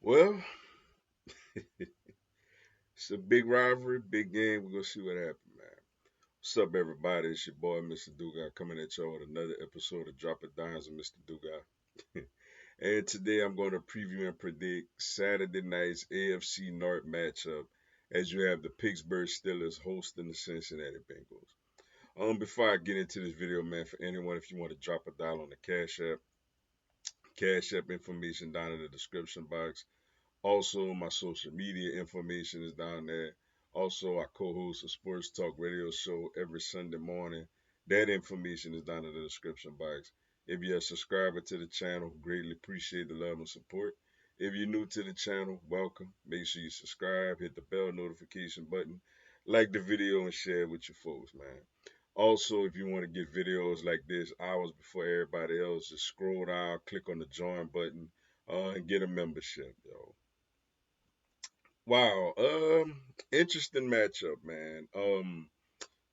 Well, it's a big rivalry, big game. We're gonna see what happens, man. What's up, everybody? It's your boy, Mr. Duga, coming at y'all with another episode of Drop It Downs with Mr. Duga. And today I'm going to preview and predict Saturday night's AFC North matchup as you have the Pittsburgh Steelers hosting the Cincinnati Bengals. Before I get into this video, man, for anyone, if you want to drop a dollar on the Cash App information down in the description box. Also, my social media information is down there. Also, I co-host a sports talk radio show every Sunday morning. That information is down in the description box. If you're a subscriber to the channel, greatly appreciate the love and support. If you're new to the channel, welcome. Make sure you subscribe, hit the bell notification button, like the video, and share it with your folks, man. Also, if you want to get videos like this hours before everybody else, just scroll down, click on the join button, and get a membership, yo. Wow. Interesting matchup, man.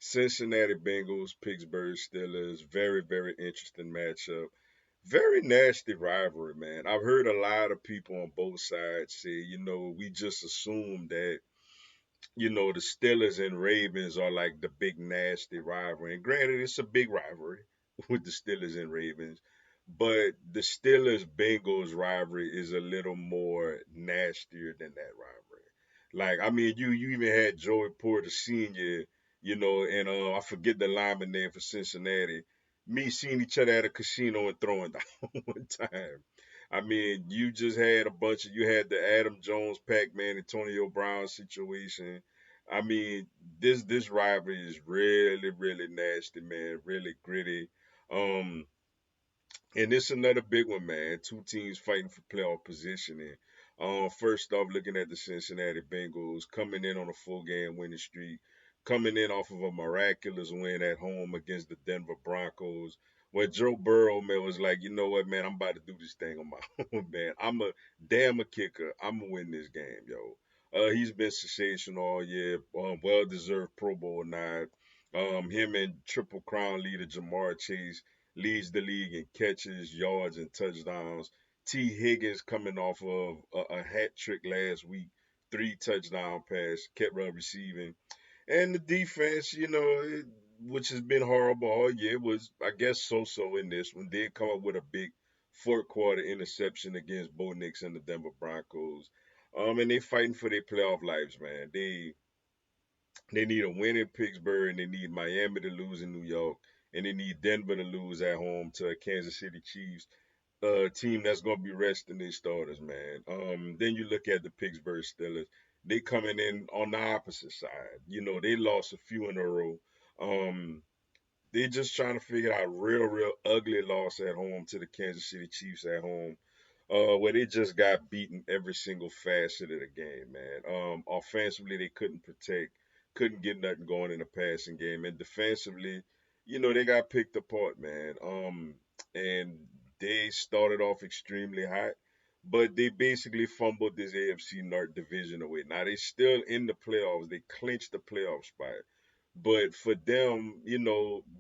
Cincinnati Bengals, Pittsburgh Steelers. Very, very interesting matchup. Very nasty rivalry, man. I've heard a lot of people on both sides say, we just assume that, the Steelers and Ravens are like the big nasty rivalry. And granted, it's a big rivalry with the Steelers and Ravens. But the Steelers Bengals rivalry is a little more nastier than that rivalry. Like, I mean, you even had Joey Porter Sr., and I forget the lineman name for Cincinnati. Me seeing each other at a casino and throwing down one time. I mean, you had the Adam Jones, Pac-Man, Antonio Brown situation. I mean, this rivalry is really, really nasty, man. Really gritty. Um, and it's another big one, man. Two teams fighting for playoff positioning. First off, looking at the Cincinnati Bengals coming in on a full game winning streak, coming in off of a miraculous win at home against the Denver Broncos, where Joe Burrow, man, was like, you know what, man, I'm about to do this thing on my own, man. I'm a damn a kicker. I'm gonna win this game, yo. He's been sensational all year. Well deserved Pro Bowl nod. Him and Triple Crown leader Jamar Chase leads the league in catches, yards, and touchdowns. T. Higgins coming off of a hat trick last week, 3 touchdown pass, kept receiving. And the defense, which has been horrible all year, was, I guess, so-so in this one. Did come up with a big fourth quarter interception against Bo Nix and the Denver Broncos. And they fighting for their playoff lives, man. They need a win in Pittsburgh, and they need Miami to lose in New York, and they need Denver to lose at home to a Kansas City Chiefs team that's going to be resting their starters, man. Then you look at the Pittsburgh Steelers. They coming in on the opposite side. They lost a few in a row. Um, they just trying to figure out real, real ugly loss at home to the Kansas City Chiefs at home. Where they just got beaten every single facet of the game, man. Offensively, they couldn't protect, couldn't get nothing going in the passing game, and defensively, they got picked apart, man. And they started off extremely hot, but they basically fumbled this AFC North division away. Now they still in the playoffs. They clinched the playoff spot. But for them,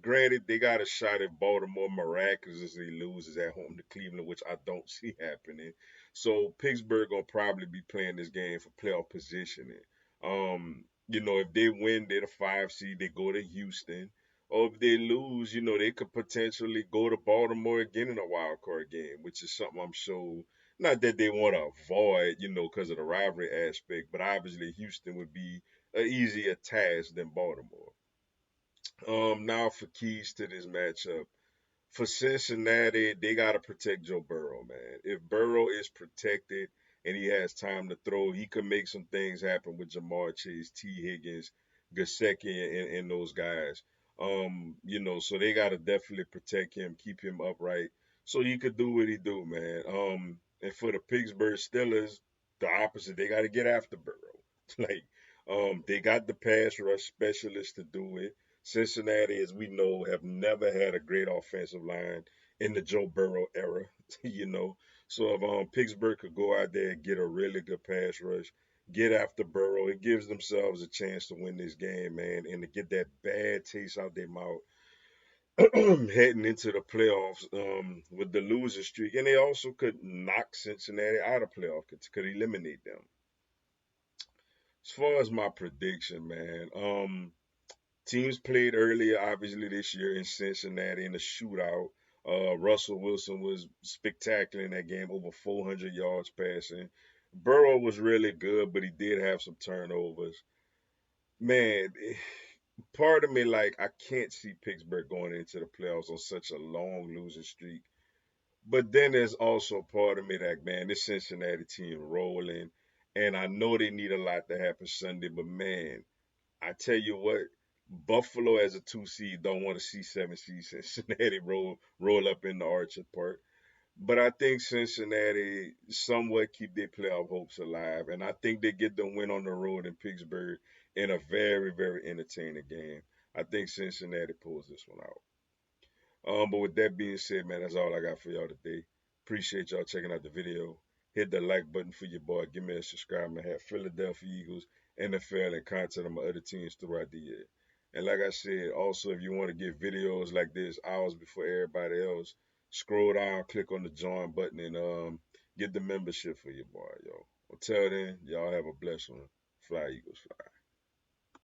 granted, they got a shot at Baltimore miraculously loses at home to Cleveland, which I don't see happening. So Pittsburgh gonna probably be playing this game for playoff positioning. If they win, they're the 5 seed, they go to Houston. Or if they lose, they could potentially go to Baltimore again in a wild card game, which is something I'm sure not that they want to avoid, because of the rivalry aspect, but obviously Houston would be an easier task than Baltimore. Now for keys to this matchup. For Cincinnati, they gotta protect Joe Burrow, man. If Burrow is protected and he has time to throw, he could make some things happen with Jamar Chase, T. Higgins, Gasecki, and those guys. So they gotta definitely protect him, keep him upright, so he could do what he do, man. And for the Pittsburgh Steelers, the opposite. They gotta get after Burrow. like, they got the pass rush specialist to do it. Cincinnati, as we know, have never had a great offensive line in the Joe Burrow era, you know. So if Pittsburgh could go out there and get a really good pass rush, get after Burrow, it gives themselves a chance to win this game, man, and to get that bad taste out their mouth heading into the playoffs with the losing streak, and they also could knock Cincinnati out of playoff, could eliminate them. As far as my prediction, man, teams played earlier, obviously this year in Cincinnati in the shootout. Russell Wilson was spectacular in that game, over 400 yards passing. Burrow was really good, but he did have some turnovers. Man, part of me like I can't see Pittsburgh going into the playoffs on such a long losing streak. But then there's also part of me that man, this Cincinnati team rolling, and I know they need a lot to happen Sunday. But man, I tell you what, Buffalo as a 2 seed don't want to see 7 seed Cincinnati roll up in the Orchard Park. But I think Cincinnati somewhat keep their playoff hopes alive, and I think they get the win on the road in Pittsburgh in a very, very entertaining game. I think Cincinnati pulls this one out. But with that being said, man, that's all I got for y'all today. Appreciate y'all checking out the video. Hit the like button for your boy. Give me a subscribe. I have Philadelphia Eagles, NFL, and content on my other teams throughout the year. And like I said, also if you want to get videos like this hours before everybody else, scroll down, click on the join button, and get the membership for your boy, yo. Until then, y'all have a blessed one. Fly Eagles, fly.